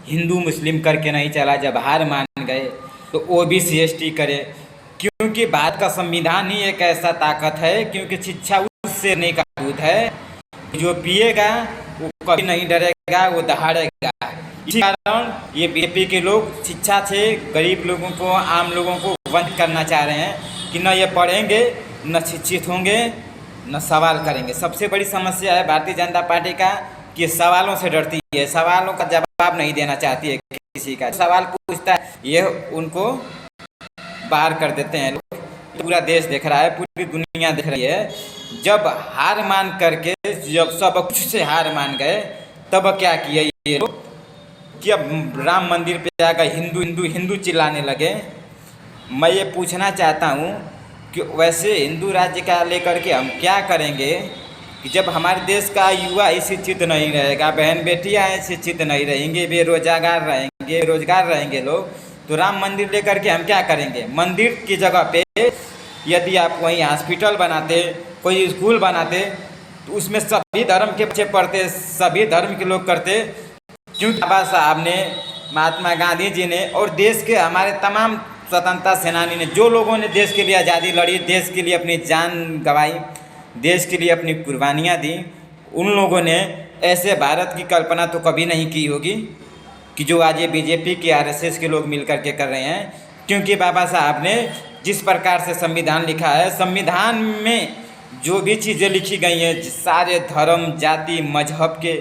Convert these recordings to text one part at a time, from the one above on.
हिंदू मुस्लिम करके नहीं चला। जब हार मान गए तो ओबीसी एसटी करे, क्योंकि भारत का संविधान ही एक ऐसा ताकत है, क्योंकि शिक्षा उस शेरनी का दूध है, जो पिएगा वो कभी नहीं डरेगा, वो दहाड़ेगा। इसी कारण ये बीजेपी के लोग शिक्षा से गरीब लोगों को, आम लोगों को वंचित करना चाह रहे हैं कि न ये पढ़ेंगे, न शिक्षित होंगे, न सवाल करेंगे। सबसे बड़ी समस्या है भारतीय जनता पार्टी का कि सवालों से डरती है, सवालों का जवाब नहीं देना चाहती है। किसी का सवाल पूछता है ये उनको बाहर कर देते हैं। पूरा देश देख रहा है, पूरी दुनिया देख रही है। जब हार मान करके, जब सब कुछ से हार मान गए, तब क्या किया ये लोग कि अब राम मंदिर पे आकर हिंदू हिंदू हिंदू चिल्लाने लगे। मैं ये पूछना चाहता हूँ कि वैसे हिंदू राज्य का लेकर के हम क्या करेंगे कि जब हमारे देश का युवा शिक्षित नहीं रहेगा, बहन बेटियाँ शिक्षित नहीं रहेंगे, बेरोजगार रहेंगे लोग, तो राम मंदिर लेकर के हम क्या करेंगे। मंदिर की जगह पे यदि आप वहीं हॉस्पिटल बनाते, कोई स्कूल बनाते, तो उसमें सभी धर्म के बच्चे पढ़ते, सभी धर्म के लोग करते। क्योंकि बाबा साहब ने, महात्मा गांधी जी ने और देश के हमारे तमाम स्वतंत्रता सेनानी ने, जो लोगों ने देश के लिए आज़ादी लड़ी, देश के लिए अपनी जान गंवाई, देश के लिए अपनी कुर्बानियाँ दी, उन लोगों ने ऐसे भारत की कल्पना तो कभी नहीं की होगी कि जो आज ये बीजेपी के आरएसएस के लोग मिल कर के कर रहे हैं। क्योंकि बाबा साहब ने जिस प्रकार से संविधान लिखा है, संविधान में जो भी चीज़ें लिखी गई हैं, सारे धर्म जाति मजहब के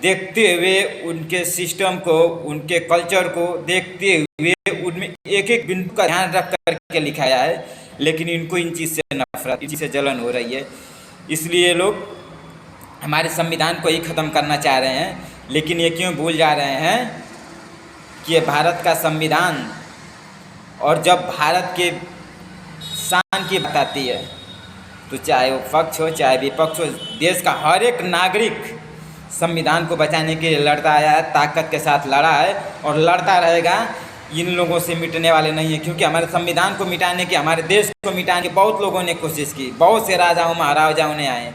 देखते हुए, उनके सिस्टम को, उनके कल्चर को देखते हुए, उनमें एक एक बिंदु का ध्यान रख करके लिखाया है। लेकिन इनको इन चीज़ से नफरत, इन चीज़ से जलन हो रही है, इसलिए लोग हमारे संविधान को ही ख़त्म करना चाह रहे हैं। लेकिन ये क्यों भूल जा रहे हैं कि ये भारत का संविधान, और जब भारत के शान की बात आती है तो चाहे वो पक्ष हो चाहे विपक्ष हो, देश का हर एक नागरिक संविधान को बचाने के लिए लड़ता आया है, ताकत के साथ लड़ा है और लड़ता रहेगा। इन लोगों से मिटने वाले नहीं है, क्योंकि हमारे संविधान को मिटाने की, हमारे देश को मिटाने की बहुत लोगों ने कोशिश की, बहुत से राजाओं महाराजाओं ने आए।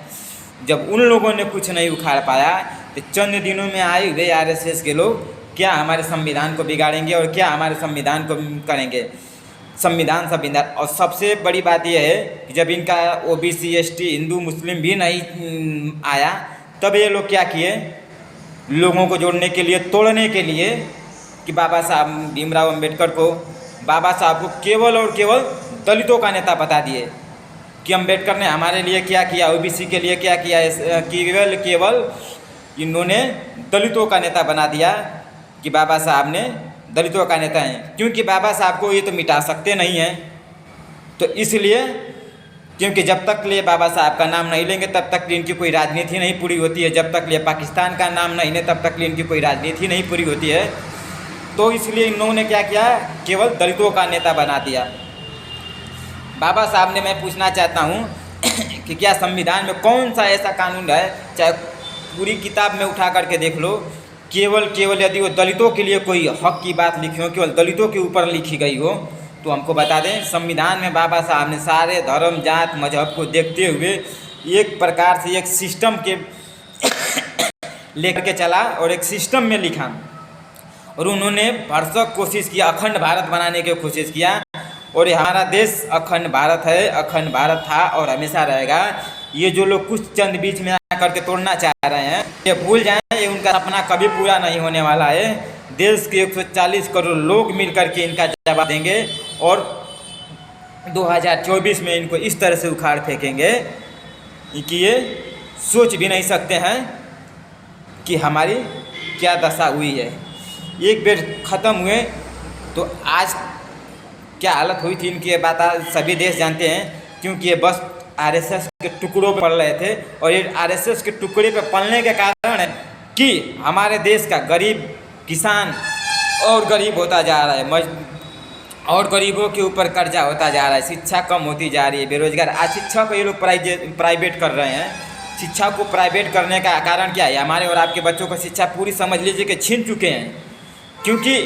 जब उन लोगों ने कुछ नहीं उखाड़ पाया तो चंद दिनों में आए हुए आरएसएस के लोग क्या हमारे संविधान को बिगाड़ेंगे और क्या हमारे संविधान को करेंगे। संविधान। और सबसे बड़ी बात यह है कि जब इनका ओबीसी एसटी हिंदू मुस्लिम भी नहीं आया, तब ये लोग क्या किए, लोगों को जोड़ने के लिए, तोड़ने के लिए, कि बाबा साहब भीमराव अंबेडकर को, बाबा साहब को केवल और केवल दलितों का नेता बता दिए कि अंबेडकर ने हमारे लिए क्या किया, ओबीसी के लिए क्या किया। केवल इन्होंने दलितों का नेता बना दिया कि बाबा साहब ने दलितों का नेता हैं, क्योंकि बाबा साहब को ये तो मिटा सकते नहीं हैं। तो इसलिए, क्योंकि जब तक लिए बाबा साहब का नाम नहीं लेंगे तब तक इनकी कोई राजनीति नहीं पूरी होती है, जब तक लिए पाकिस्तान का नाम नहीं ले तब तक इनकी कोई राजनीति नहीं पूरी होती है। तो इसलिए इन लोगों ने क्या किया, केवल दलितों का नेता बना दिया। बाबा साहब ने, मैं पूछना चाहता हूँ कि क्या संविधान में कौन सा ऐसा कानून है, चाहे पूरी किताब में उठा करके देख लो, केवल यदि वो दलितों के लिए कोई हक की बात लिखी हो, केवल दलितों के ऊपर लिखी गई हो, तो हमको बता दें। संविधान में बाबा साहब ने सारे धर्म जात मजहब को देखते हुए एक प्रकार से एक सिस्टम के लेकर के चला और एक सिस्टम में लिखा, और उन्होंने भरसक कोशिश किया, अखंड भारत बनाने की कोशिश किया। और ये हमारा देश अखंड भारत है, अखंड भारत था और हमेशा रहेगा। ये जो लोग कुछ चंद बीच में आकर के तोड़ना चाह रहे हैं, ये भूल जाएं, ये उनका सपना कभी पूरा नहीं होने वाला है। देश के 140 करोड़ लोग मिलकर के इनका जवाब देंगे और 2024 में इनको इस तरह से उखाड़ फेंकेंगे कि ये सोच भी नहीं सकते हैं कि हमारी क्या दशा हुई है। एक बेर ख़त्म हुए तो आज क्या हालत हुई थी इनकी, बात सभी देश जानते हैं, क्योंकि ये बस आरएसएस के टुकड़ों पर पल रहे थे। और ये आरएसएस के टुकड़े पर पलने के कारण है कि हमारे देश का गरीब किसान और गरीब होता जा रहा है, और गरीबों के ऊपर कर्जा होता जा रहा है, शिक्षा कम होती जा रही है, बेरोजगार। आज शिक्षा को ये लोग प्राइवेट कर रहे हैं। शिक्षा को प्राइवेट करने का कारण क्या है, हमारे और आपके बच्चों को शिक्षा पूरी समझ लीजिए कि छीन चुके हैं, क्योंकि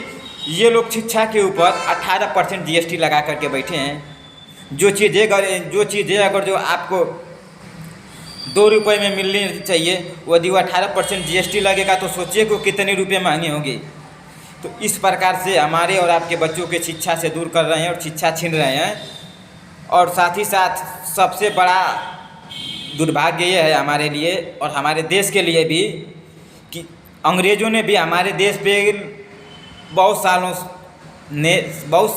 ये लोग शिक्षा के ऊपर 18% जीएसटी लगा करके बैठे हैं। जो चीज़ें अगर जो आपको 2 रुपये में मिलनी चाहिए, यदि वो 18% जीएसटी लगेगा तो सोचिए को कितने रुपये महंगी होगी। तो इस प्रकार से हमारे और आपके बच्चों के शिक्षा से दूर कर रहे हैं और शिक्षा छीन रहे हैं। और साथ ही साथ सबसे बड़ा दुर्भाग्य ये है हमारे लिए और हमारे देश के लिए भी कि अंग्रेज़ों ने भी हमारे देश पे बहुत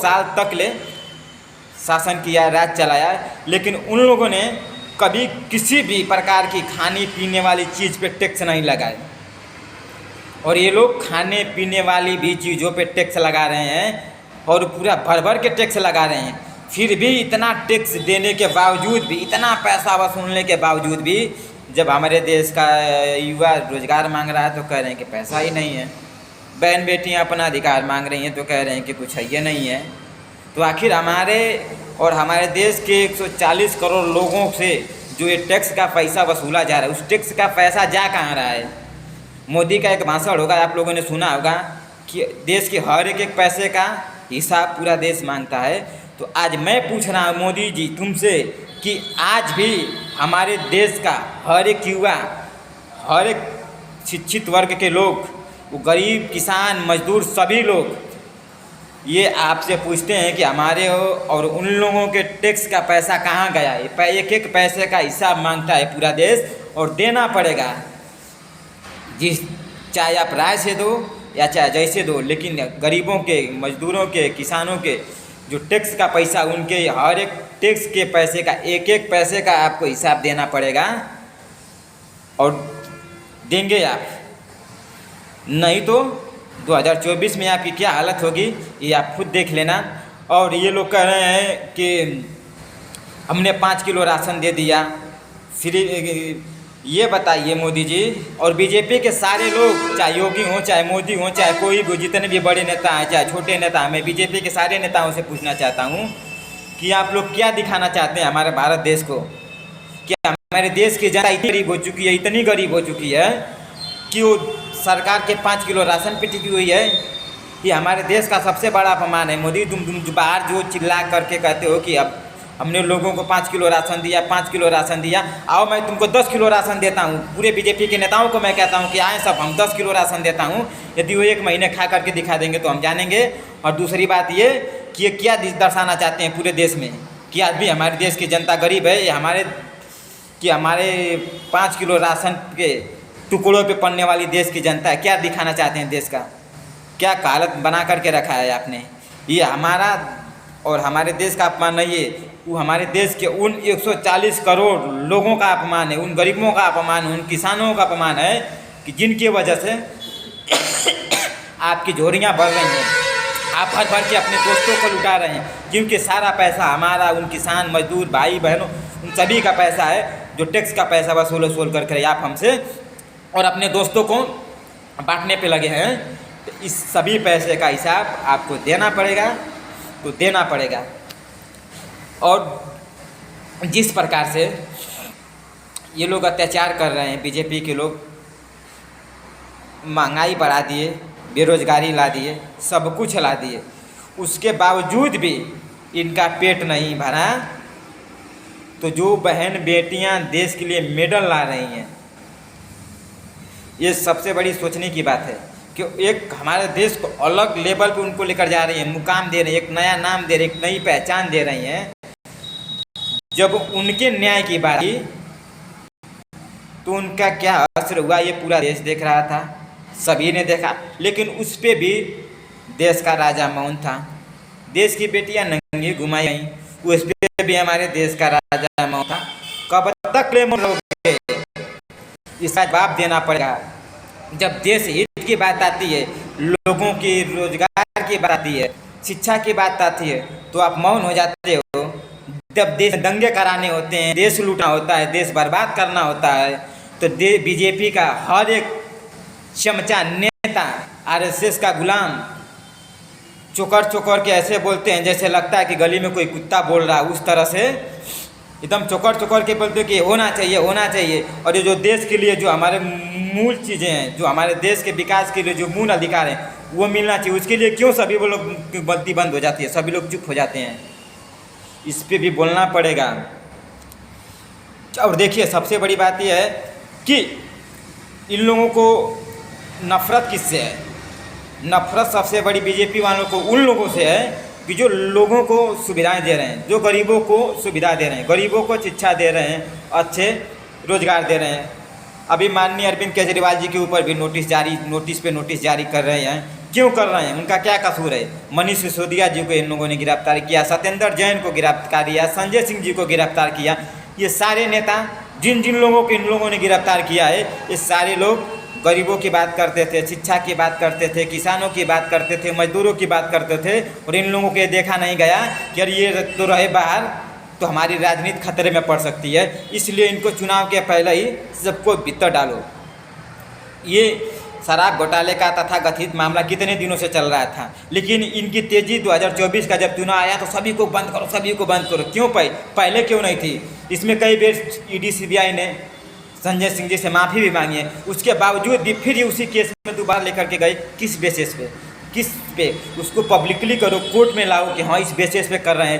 साल तक ले शासन किया, राज चलाया, लेकिन उन लोगों ने कभी किसी भी प्रकार की खाने पीने वाली चीज़ पे टैक्स नहीं लगाए। और ये लोग खाने पीने वाली भी चीज़ों पे टैक्स लगा रहे हैं और पूरा भर भर के टैक्स लगा रहे हैं। फिर भी इतना टैक्स देने के बावजूद भी, इतना पैसा वसूलने के बावजूद भी, जब हमारे देश का युवा रोज़गार मांग रहा है तो कह रहे हैं कि पैसा ही नहीं है। बहन बेटियां अपना अधिकार मांग रही हैं तो कह रहे हैं कि कुछ है ये नहीं है। तो आखिर हमारे और हमारे देश के 140 करोड़ लोगों से जो ये टैक्स का पैसा वसूला जा रहा है, उस टैक्स का पैसा जा कहाँ रहा है? मोदी का एक भाषण होगा, आप लोगों ने सुना होगा कि देश के हर एक पैसे का हिसाब पूरा देश मांगता है। तो आज मैं पूछ रहा हूँ मोदी जी तुमसे कि आज भी हमारे देश का हर एक युवा, हर एक शिक्षित वर्ग के लोग, वो गरीब, किसान, मजदूर, सभी लोग ये आपसे पूछते हैं कि हमारे और उन लोगों के टैक्स का पैसा कहाँ गया है। एक एक पैसे का हिसाब मांगता है पूरा देश और देना पड़ेगा, चाहे आप राय से दो या चाहे जैसे दो, लेकिन गरीबों के, मजदूरों के, किसानों के जो टैक्स का पैसा, उनके हर एक टैक्स के पैसे का, एक एक पैसे का आपको हिसाब देना पड़ेगा। और देंगे आप, नहीं तो 2024 में आपकी क्या हालत होगी ये आप खुद देख लेना। और ये लोग कह रहे हैं कि हमने 5 किलो राशन दे दिया फ्री। ये बताइए मोदी जी और बीजेपी के सारे लोग, चाहे योगी हों, चाहे मोदी हों, चाहे कोई भी, जितने भी बड़े नेता हैं, चाहे छोटे नेता हैं, मैं बीजेपी के सारे नेताओं से पूछना चाहता हूँ कि आप लोग क्या दिखाना चाहते हैं हमारे भारत देश को? क्या हमारे देश की जनता इतनी गरीब हो चुकी है, इतनी गरीब हो चुकी है कि वो सरकार के 5 किलो राशन पे टिकी हुई है? ये हमारे देश का सबसे बड़ा अपमान है। मोदी तुम बाहर जो चिल्ला करके कहते हो कि अब हमने लोगों को 5 किलो राशन दिया, 5 किलो राशन दिया, आओ मैं तुमको 10 किलो राशन देता हूँ। पूरे बीजेपी के नेताओं को मैं कहता हूँ कि आए सब, हम 10 किलो राशन देता हूँ, यदि वो 1 महीने खा करके दिखा देंगे तो हम जानेंगे। और दूसरी बात ये कि ये क्या दर्शाना चाहते हैं पूरे देश में कि आज भी हमारे देश की जनता गरीब है, ये हमारे 5 किलो राशन के टुकड़ों पे पड़ने वाली देश की जनता है। क्या दिखाना चाहते हैं? देश का क्या हालत बना करके रखा है आपने? ये हमारा और हमारे देश का अपमान नहीं है, वो हमारे देश के उन 140 करोड़ लोगों का अपमान है, उन गरीबों का अपमान है, उन किसानों का अपमान है कि जिनकी वजह से आपकी झोरियाँ भर रही हैं, आप भर भर के अपने दोस्तों को लुटा रहे हैं, क्योंकि सारा पैसा हमारा, उन किसान, मजदूर, भाई बहनों, उन सभी का पैसा है जो टैक्स का पैसा वसूल करके आप हमसे और अपने दोस्तों को बांटने पे लगे हैं। तो इस सभी पैसे का हिसाब आपको देना पड़ेगा, तो देना पड़ेगा। और जिस प्रकार से ये लोग अत्याचार कर रहे हैं, बीजेपी के लोग महंगाई बढ़ा दिए, बेरोजगारी ला दिए, सब कुछ ला दिए, उसके बावजूद भी इनका पेट नहीं भरा। तो जो बहन बेटियां देश के लिए मेडल ला रही हैं, ये सबसे बड़ी सोचने की बात है कि एक हमारे देश को अलग लेवल पे उनको लेकर जा रही है, मुकाम दे रही है, एक नया नाम दे रही है, एक नई पहचान दे रही हैं। जब उनके न्याय की बात आई तो उनका क्या असर हुआ ये पूरा देश देख रहा था, सभी ने देखा, लेकिन उस पर भी देश का राजा मौन था। देश की बेटियां नंगी घुमाई गई, उस पर भी हमारे देश का राजा मौन था। कब तक ले मौन रहोगे? इसका जवाब देना पड़ेगा। जब देश हित की बात आती है, लोगों की रोजगार की बात आती है, शिक्षा की बात आती है, तो आप मौन हो जाते हो। जब देश दंगे कराने होते हैं, देश लूटना होता है, देश बर्बाद करना होता है, तो बीजेपी का हर एक चमचा नेता, आरएसएस का गुलाम चोकर के ऐसे बोलते हैं जैसे लगता है कि गली में कोई कुत्ता बोल रहा है, उस तरह से एकदम चोकर के बोलते हैं कि होना चाहिए। और ये जो देश के लिए जो हमारे मूल चीज़ें हैं, जो हमारे देश के विकास के लिए जो मूल अधिकार हैं, वो मिलना चाहिए। उसके लिए क्यों सभी वो लोग बत्ती बंद हो जाती है, सभी लोग चुप हो जाते हैं? इस पे भी बोलना पड़ेगा। और देखिए सबसे बड़ी बात यह है कि इन लोगों को नफ़रत किससे है? नफरत सबसे बड़ी बीजेपी वालों को उन लोगों से है कि जो लोगों को सुविधाएं दे रहे हैं, जो गरीबों को सुविधा दे रहे हैं, गरीबों को शिक्षा दे रहे हैं, अच्छे रोजगार दे रहे हैं। अभी माननीय अरविंद केजरीवाल जी के ऊपर भी नोटिस पे नोटिस जारी कर रहे हैं। क्यों कर रहे हैं? उनका क्या कसूर है? मनीष सिसोदिया जी को इन लोगों ने गिरफ्तार किया, सत्येंद्र जैन को गिरफ्तार किया, संजय सिंह जी को गिरफ्तार किया। ये सारे नेता जिन जिन लोगों को इन लोगों ने गिरफ्तार किया है, ये सारे लोग गरीबों की बात करते थे, शिक्षा की बात करते थे, किसानों की बात करते थे, मजदूरों की बात करते थे। और इन लोगों को ये देखा नहीं गया कि अरे ये तो रहे बाहर तो हमारी राजनीति खतरे में पड़ सकती है, इसलिए इनको चुनाव के पहले ही सबको भीतर डालो। ये शराब घोटाले का तथाकथित मामला कितने दिनों से चल रहा था, लेकिन इनकी तेजी 2024 का जब चुनाव आया तो सभी को बंद करो, सभी को बंद करो। क्यों? पहले क्यों नहीं थी? इसमें कई बार ईडी सीबीआई ने संजय सिंह जी से माफ़ी भी मांगी है, उसके बावजूद भी फिर उसी केस में दोबारा लेकर के गए। किस बेसिस पे? किस पे? उसको पब्लिकली करो, कोर्ट में लाओ कि हाँ इस बेसिस पे कर रहे हैं।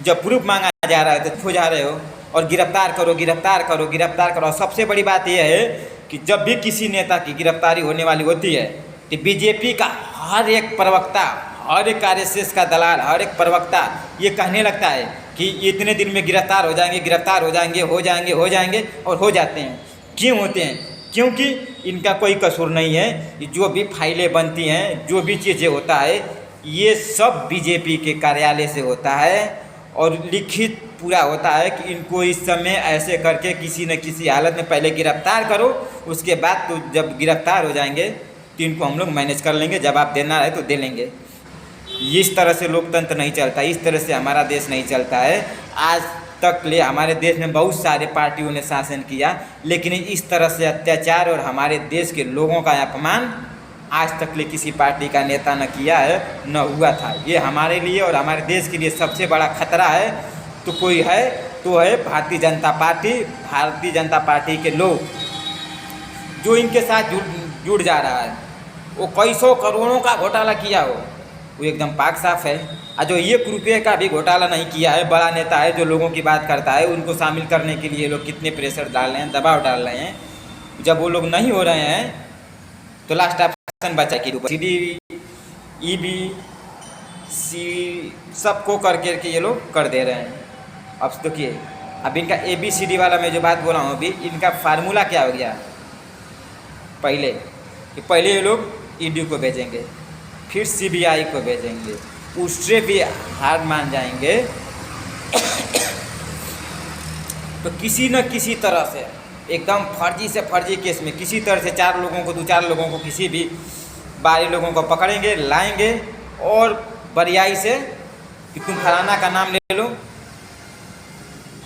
जब प्रूफ मांगा जा रहा है तो खो जा रहे हो और गिरफ्तार करो, गिरफ्तार करो, गिरफ्तार करो। सबसे बड़ी बात यह है कि जब भी किसी नेता की गिरफ्तारी होने वाली होती है तो बीजेपी का हर एक प्रवक्ता, हर एक आरएसएस का दलाल, हर एक प्रवक्ता ये कहने लगता है कि इतने दिन में गिरफ्तार हो जाएंगे, गिरफ्तार हो जाएंगे, हो जाएंगे, हो जाएंगे, और हो जाते हैं। क्यों होते हैं? क्योंकि इनका कोई कसूर नहीं है। जो भी फाइलें बनती हैं, जो भी चीज़ें होता है, ये सब बीजेपी के कार्यालय से होता है और लिखित पूरा होता है कि इनको इस समय ऐसे करके किसी न किसी हालत में पहले गिरफ्तार करो, उसके बाद तो जब गिरफ्तार हो जाएंगे तो इनको हम लोग मैनेज कर लेंगे, जवाब देना है तो दे लेंगे। इस तरह से लोकतंत्र नहीं चलता, इस तरह से हमारा देश नहीं चलता है। आज तक ले हमारे देश में बहुत सारे पार्टियों ने शासन किया, लेकिन इस तरह से अत्याचार और हमारे देश के लोगों का अपमान आज तक ले किसी पार्टी का नेता न किया है, न हुआ था। ये हमारे लिए और हमारे देश के लिए सबसे बड़ा खतरा है। तो कोई है तो है भारतीय जनता पार्टी। भारतीय जनता पार्टी के लोग जो इनके साथ जुड़ जा रहा है, वो कई सौ करोड़ों का घोटाला किया हो, वो एकदम पाक साफ है। और जो 1 रुपये का भी घोटाला नहीं किया है, बड़ा नेता है जो लोगों की बात करता है, उनको शामिल करने के लिए लोग कितने प्रेशर डाल रहे हैं, दबाव डाल रहे हैं। जब वो लोग नहीं हो रहे हैं तो लास्ट ऑप्शन बचा कि CD, EB, C सबको करके ये लोग कर दे रहे हैं। अब देखिए, अब इनका ABCD वाला मैं जो बात बोला हूँ अभी, इनका फार्मूला क्या हो गया? पहले ये लोग ED को भेजेंगे, फिर CBI को भेजेंगे, उससे भी हार मान जाएंगे तो किसी न किसी तरह से एकदम फर्जी से फर्जी केस में किसी तरह से 4 लोगों को, 2-4 लोगों को, किसी भी 12 लोगों को पकड़ेंगे, लाएंगे और बरियाई से कि तुम फलाना का नाम ले लो,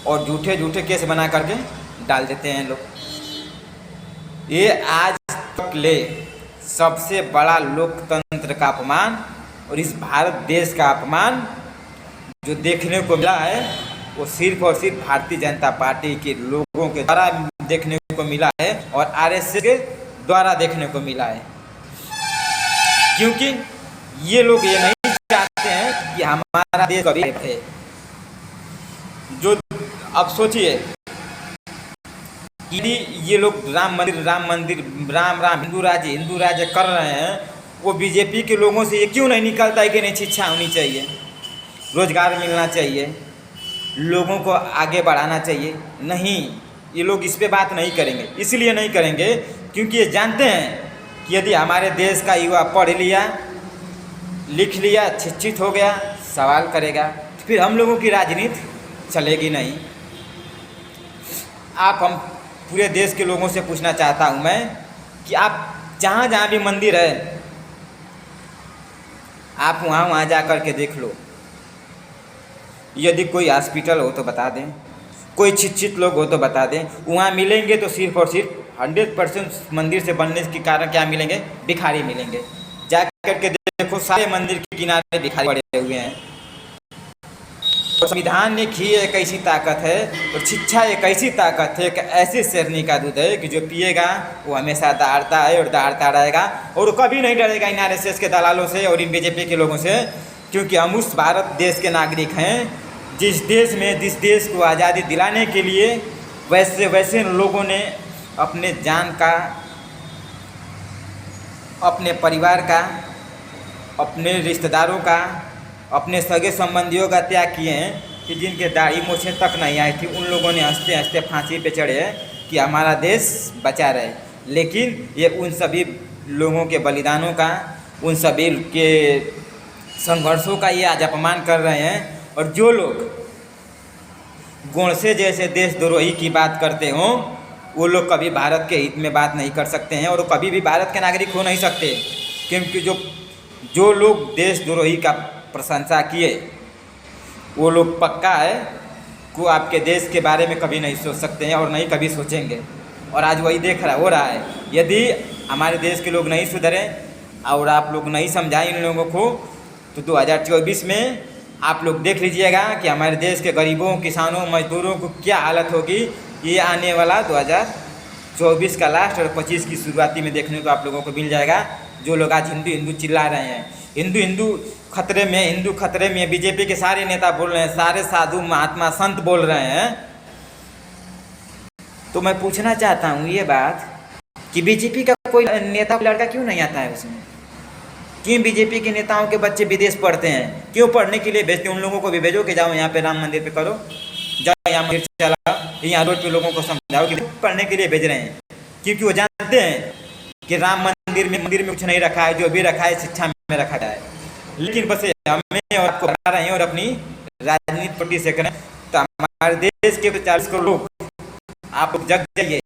और झूठे झूठे केस बना करके डाल देते हैं लोग। ये आज तक ले सबसे बड़ा लोकतंत्र का अपमान और इस भारत देश का अपमान जो देखने को मिला है, वो सिर्फ और सिर्फ भारतीय जनता पार्टी के लोगों के द्वारा देखने को मिला है और आरएसएस के द्वारा देखने को मिला है। क्योंकि ये लोग ये नहीं चाहते हैं कि हमारा देश कभी थे। जो अब सोचिए यदि ये लोग राम मंदिर, राम हिंदू राज्य कर रहे हैं, वो बीजेपी के लोगों से ये क्यों नहीं निकलता है कि नहीं शिक्षा होनी चाहिए, रोजगार मिलना चाहिए, लोगों को आगे बढ़ाना चाहिए? नहीं, ये लोग इस पे बात नहीं करेंगे। इसलिए नहीं करेंगे क्योंकि ये जानते हैं कि यदि हमारे देश का युवा पढ़ लिया, लिख लिया, शिक्षित हो गया, सवाल करेगा, तो फिर हम लोगों की राजनीति चलेगी नहीं। हम पूरे देश के लोगों से पूछना चाहता हूँ मैं कि आप जहाँ जहाँ भी मंदिर है, आप वहाँ जा कर के देख लो। यदि कोई हॉस्पिटल हो तो बता दें, कोई शिक्षित लोग हो तो बता दें। वहाँ मिलेंगे तो सिर्फ और सिर्फ 100% मंदिर से बनने के कारण क्या मिलेंगे? भिखारी मिलेंगे। जा करके देखो, सारे मंदिर के किनारे भिखारी पड़े हुए हैं। और संविधान ने की एक ऐसी ताकत है और शिक्षा एक ऐसी ताकत है कि ऐसे शेरनी का दूध है कि जो पिएगा वो हमेशा दहाड़ता है और दहाड़ता रहेगा, और कभी नहीं डरेगा इन आरएसएस के दलालों से और इन बीजेपी के लोगों से। क्योंकि हम उस भारत देश के नागरिक हैं जिस देश को आज़ादी दिलाने के लिए वैसे लोगों ने अपने जान का अपने परिवार का, अपने रिश्तेदारों का, अपने सगे संबंधियों का त्याग किए हैं कि जिनके दाढ़ी मूछें तक नहीं आई थी, उन लोगों ने हंसते हंसते फांसी पे चढ़े कि हमारा देश बचा रहे। लेकिन ये उन सभी लोगों के बलिदानों का, उन सभी के संघर्षों का ये आज अपमान कर रहे हैं। और जो लोग गोडसे जैसे देशद्रोही की बात करते हों, वो लोग कभी भारत के हित में बात नहीं कर सकते हैं और वो कभी भी भारत के नागरिक हो नहीं सकते, क्योंकि जो लोग देशद्रोही का प्रशंसा किए वो लोग पक्का है कि आपके देश के बारे में कभी नहीं सोच सकते हैं और नहीं कभी सोचेंगे। और आज वही हो रहा है। यदि हमारे देश के लोग नहीं सुधरें और आप लोग नहीं समझाएं इन लोगों को, तो 2024 में आप लोग देख लीजिएगा कि हमारे देश के गरीबों, किसानों, मजदूरों को क्या हालत होगी। ये आने वाला 2024 का लास्ट और 25 की शुरुआती में देखने को आप लोगों को मिल जाएगा। जो लोग आज हिंदू हिंदू चिल्ला रहे हैं, हिंदू खतरे में, बीजेपी के सारे नेता बोल रहे हैं, सारे साधु महात्मा संत बोल रहे हैं। तो मैं पूछना चाहता हूँ ये बात कि बीजेपी का कोई नेता लड़का क्यों नहीं आता है उसमें? क्यों बीजेपी के नेताओं के बच्चे विदेश पढ़ते हैं? क्यों पढ़ने के लिए भेजते हैं? उन लोगों को भी भेजो कि जाओ यहाँ पे राम मंदिर पे करो, जाओ यहाँ मंदिर चलाओ, यहाँ रोड पे लोगों को समझाओ कि पढ़ने के लिए भेज रहे हैं। क्योंकि वो जानते हैं कि राम मंदिर में कुछ नहीं रखा है, जो भी रखा है शिक्षा में रखा है। लेकिन बस हमें और आपको बना रहे हैं और अपनी राजनीति पट्टी से करें। तो हमारे देश के 40 करोड़ लोग, आप जग जाइए,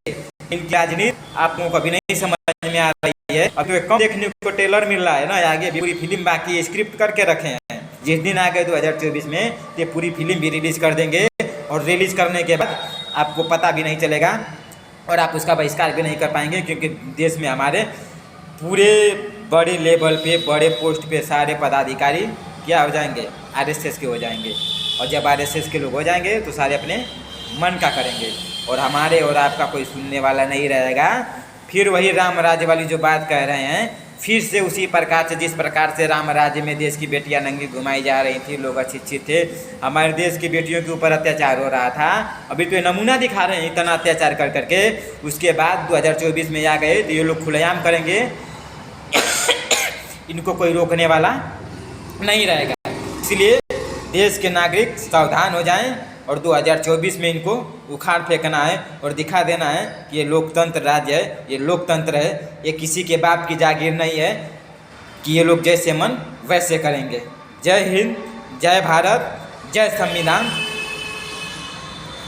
इनकी राजनीति आप लोगों को अभी नहीं समझ में आ रही है। अब तो कम देखने को ट्रेलर मिल रहा है ना, आगे भी पूरी फिल्म बाकी है, स्क्रिप्ट करके रखे हैं। जिस दिन आ गए 2024 में ये पूरी फिल्म भी रिलीज कर देंगे और रिलीज करने के बाद आपको पता भी नहीं चलेगा और आप उसका बहिष्कार भी नहीं कर पाएंगे, क्योंकि देश में हमारे पूरे बड़े लेवल पे, बड़े पोस्ट पे सारे पदाधिकारी क्या हो जाएंगे? RSS के हो जाएंगे। और जब RSS के लोग हो जाएंगे तो सारे अपने मन का करेंगे और हमारे और आपका कोई सुनने वाला नहीं रहेगा। फिर वही राम राज्य वाली जो बात कह रहे हैं, फिर से उसी प्रकार से जिस प्रकार से राम राज्य में देश की बेटियां नंगी घुमाई जा रही थी, लोग अशिक्षित थे, हमारे देश की बेटियों के ऊपर अत्याचार हो रहा था। अभी तो ये नमूना दिखा रहे हैं इतना अत्याचार कर करके। उसके बाद 2024 में आ गए तो ये लोग खुलेआम करेंगे, इनको कोई रोकने वाला नहीं रहेगा। इसलिए देश के नागरिक सावधान हो जाएं और 2024 में इनको उखाड़ फेंकना है और दिखा देना है कि ये लोकतंत्र राज्य है, ये लोकतंत्र है, ये किसी के बाप की जागीर नहीं है कि ये लोग जैसे मन वैसे करेंगे। जय हिंद, जय भारत, जय संविधान।